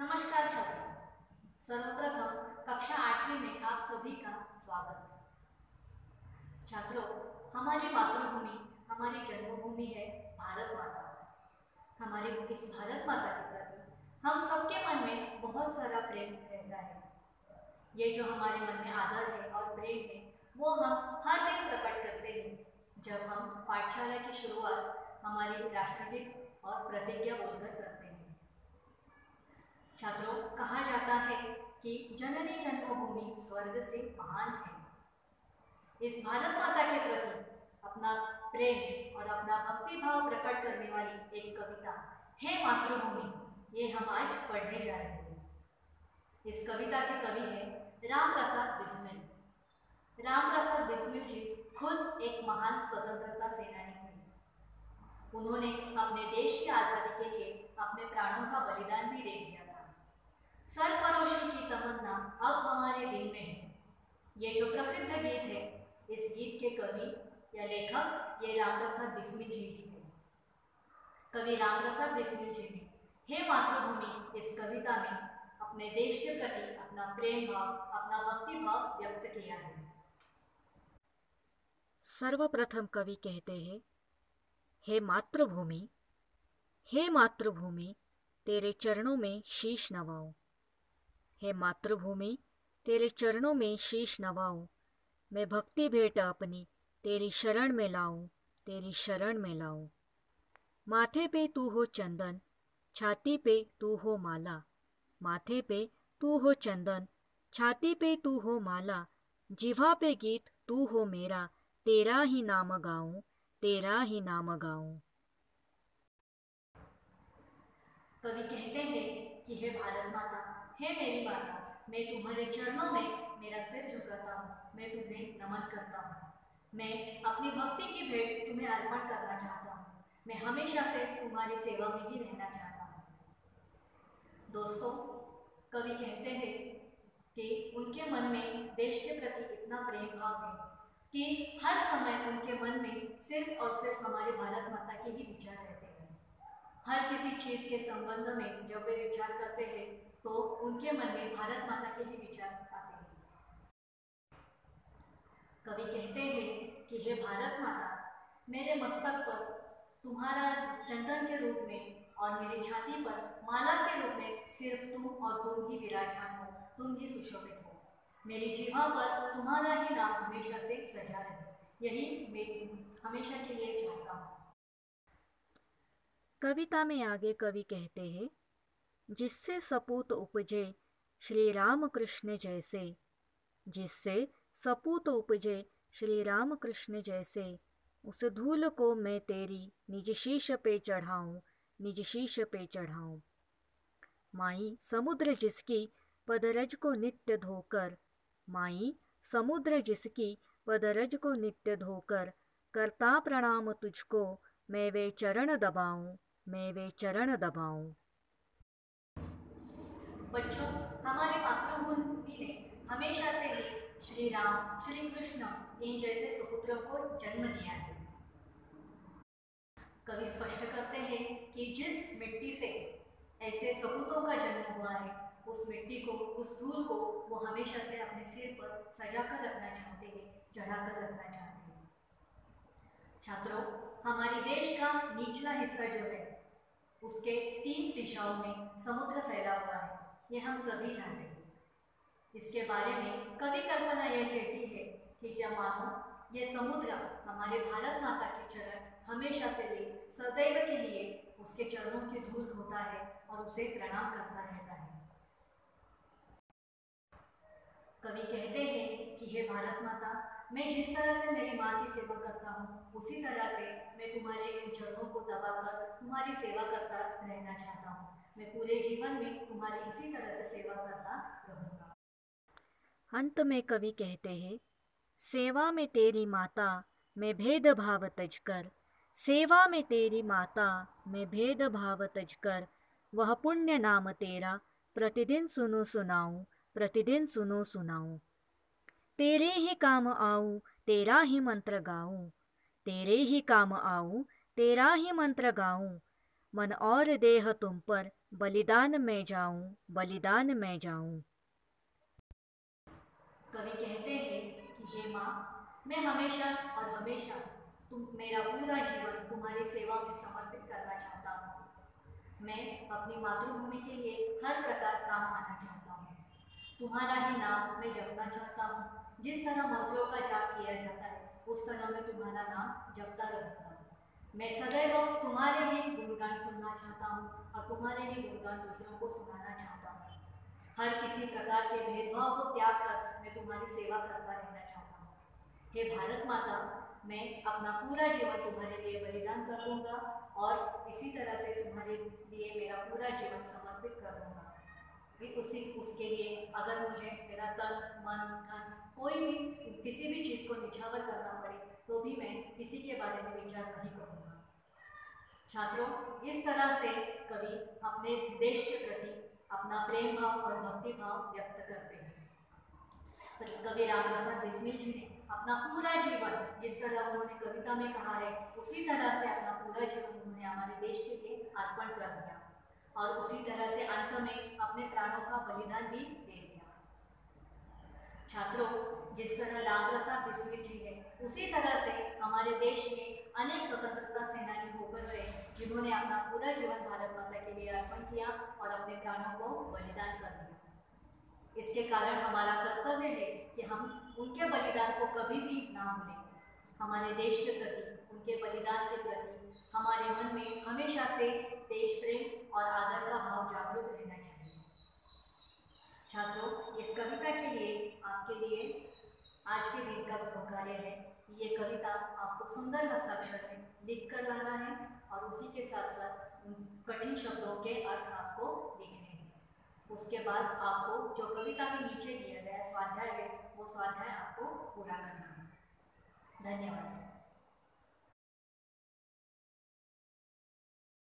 नमस्कार छात्रों। सर्वप्रथम कक्षा 8वीं में आप सभी का स्वागत है। छात्रों, हमारी मातृभूमि, हमारी जन्मभूमि है भारत माता। हमारी इस भारत माता के प्रति हम सबके मन में बहुत सारा प्रेम रहता है। ये जो हमारे मन में आदर है और प्रेम है, वो हम हर दिन प्रकट करते हैं जब हम पाठशाला की शुरुआत हमारी राष्ट्रगीत और प्रतिज्ञा बोलकर करते हैं। छात्रों, कहा जाता है कि जननी जन्मभूमि स्वर्ग से महान है। इस भारत माता के प्रति अपना प्रेम और अपना भक्ति भाव प्रकट करने वाली एक कविता है मातृभूमि, ये हम आज पढ़ने जा रहे हैं। इस कविता के कवि है राम प्रसाद बिस्मिल। राम प्रसाद बिस्मिल जी खुद एक महान स्वतंत्रता सेनानी थे। उन्होंने अपने देश की आज़ादी के लिए अपने प्राणों का बलिदान भी दे दिया था। सरफरोशी की तमन्ना अब हमारे दिल में है। ये जो प्रसिद्ध गीत है, इस गीत के कवि या लेखक ये रामप्रसाद बिस्मिल जी ही है। कवि रामप्रसाद बिस्मिल जी ने हे मातृभूमि इस कविता में अपने देश के प्रति अपना प्रेम भाव, अपना भक्ति भाव व्यक्त किया है। सर्वप्रथम कवि कहते हैं, हे मातृभूमि, हे मातृभूमि, तेरे चरणों में शीश नवाऊं। हे मातृभूमि, तेरे चरणों में शीश नवाऊं। मैं भक्ति भेंट अपनी तेरी शरण में लाऊं, तेरी शरण में लाऊं। माथे पे तू हो चंदन, छाती पे तू हो माला। माथे पे तू हो चंदन, छाती पे तू हो माला। जिह्वा पे गीत तू हो मेरा, तेरा ही नाम गाऊं, तेरा ही नाम गाऊं। कवि कहते हैं कि हे भारत माता, हे मेरी माता, मैं तुम्हारे चरणों में मेरा सिर झुकाता हूँ, मैं तुम्हें नमन करता हूँ। मैं अपनी भक्ति की भेंट तुम्हें अर्पण करना चाहता हूँ। मैं हमेशा से तुम्हारी सेवा में ही रहना चाहता हूँ। दोस्तों, कवि कहते हैं कि उनके मन में देश के प्रति इतना प्रेम भाव है कि हर समय उनके मन में सिर्फ और सिर्फ हमारे भारत माता के ही विचार रहते हैं। हर किसी चीज के संबंध में जब वे विचार करते हैं तो उनके मन में भारत माता के ही विचार आते हैं। कवि कहते हैं कि हे भारत माता, मेरे मस्तक पर तुम्हारा चंदन के रूप में और मेरी छाती पर माला के रूप में सिर्फ तुम और तुम ही विराजमान हो, तुम ही सुशोभित हो। मेरी जीवा पर तुम्हारा ही नाम हमेशा से सजा रहे, यही मैं हमेशा के लिए चाहता हूँ। कविता में आगे कवि कहते हैं, जिससे सपूत उपजे श्री राम कृष्ण जैसे। जिससे सपूत उपजे श्री राम कृष्ण जैसे। उस धूल को मैं तेरी निज शीश पे चढ़ाऊं, निज शीश पे चढ़ाऊं। माई समुद्र जिसकी पदरज को नित्य धोकर। माई समुद्र जिसकी पदरज को नित्य धोकर। करता प्रणाम तुझको मैं वे चरण दबाऊं, मैं वे चरण दबाऊं। बच्चों, हमारी मातृभूमि ने हमेशा से ही श्री राम, श्री कृष्ण इन जैसे सुपुत्रों को जन्म दिया है। कवि स्पष्ट करते हैं कि जिस मिट्टी से ऐसे सपूतों का जन्म हुआ है, उस मिट्टी को, उस धूल को वो हमेशा से अपने सिर पर सजा कर रखना चाहते हैं, चढ़ा कर रखना चाहते हैं। छात्रों, हमारे देश का निचला हिस्सा जो है, उसके 3 दिशाओं में समुद्र फैला हुआ है, ये हम सभी जानते हैं। इसके बारे में कवि कल्पना यह कहती है कि जब मानो ये समुद्र हमारे भारत माता के चरण हमेशा से ले सदैव के लिए उसके चरणों की धूल होता है और उसे प्रणाम करता रहता है। कवि कहते हैं कि हे भारत माता, मैं जिस तरह से मेरी माँ की सेवा करता हूँ, उसी तरह से मैं तुम्हारे इन चरणों को दबाकर तुम्हारी सेवा करता रहना चाहता हूँ। मैं पूरे जीवन में तुम्हारी इसी तरह से सेवा करता रहूँगा। अंत में कवि कहते हैं, सेवा में तेरी माता मैं भेदभाव तजकर। सेवा में तेरी माता मैं भेदभाव तजकर। वह पुण्य नाम तेरा प्रतिदिन सुनूं सुनाऊं, प्रतिदिन सुनूं सुनाऊं। तेरे ही काम आऊं, तेरा ही मंत्र गाऊं। तेरे ही काम आऊं, तेरा ही मंत्र गाऊं। मन और देह तुम पर बलिदान मैं जाऊं, बलिदान मैं जाऊं। कवि कहते हैं कि हे माँ, मैं हमेशा और हमेशा मेरा पूरा जीवन तुम्हारी सेवा में समर्पित करना चाहता हूँ। मैं अपनी मातृभूमि के लिए हर प्रकार काम आना चाहता हूँ। तुम्हारा ही नाम मैं जपना चाहता हूँ। जिस तरह मंत्रों का जाप किया जाता है, उस तरह मैं तुम्हारा नाम जपता रहूँगा। मैं सदैव तुम्हारे ही गुणगान सुनना चाहता हूँ और तुम्हारे ही गुणगान दूसरों को सुनाना चाहता हूँ। हर किसी प्रकार के भेदभाव को त्याग कर मैं तुम्हारी सेवा करता रहना चाहता हूँ। हे भारत माता, मैं अपना पूरा जीवन तुम्हारे लिए बलिदान कर दूंगा और इसी तरह से तुम्हारे लिए मेरा पूरा जीवन समर्पित कर दूंगा। उसके लिए अगर मुझे मेरा तन मन धन कोई भी किसी भी चीज़ को निछावर करना पड़े तो भी मैं किसी के बारे में विचार नहीं करूँगा। छात्रों, इस तरह से कवि अपने देश के प्रति अपना प्रेम भाव और भक्ति भाव व्यक्त करते हैं। कवि रामप्रसाद बिस्मिल जी ने अपना पूरा जीवन, जिस तरह उन्होंने कविता में कहा है, उसी तरह से अपना पूरा जीवन उन्होंने हमारे देश के लिए अर्पण कर दिया और उसी तरह से अंत में अपने प्राणों का बलिदान भी दे दिया। छात्रों, जिस तरह रामप्रसाद बिस्मिल जी है, उसी तरह से हमारे देश में अनेक स्वतंत्रता सेनानी होकर गए जिन्होंने अपना पूरा जीवन भारत माता के लिए अर्पण किया और अपने प्राणों को बलिदान कर दिया। इसके कारण हमारा कर्तव्य है कि हम उनके बलिदान को कभी भी ना भूलें। हमारे देश के प्रति, उनके बलिदान के प्रति हमारे मन में हमेशा से देश प्रेम और आदर का भाव जागरूक रहना चाहिए। छात्रों, इस कविता के लिए आपके लिए आज के दिन का कार्य है कि ये कविता आपको सुंदर हस्ताक्षर में लिख कर लाना है और उसी के साथ साथ उन कठिन शब्दों के अर्थ आपको लिखने हैं। उसके बाद आपको जो कविता में नीचे दिया गया स्वाध्याय है, वो स्वाध्याय आपको पूरा करना है। धन्यवाद।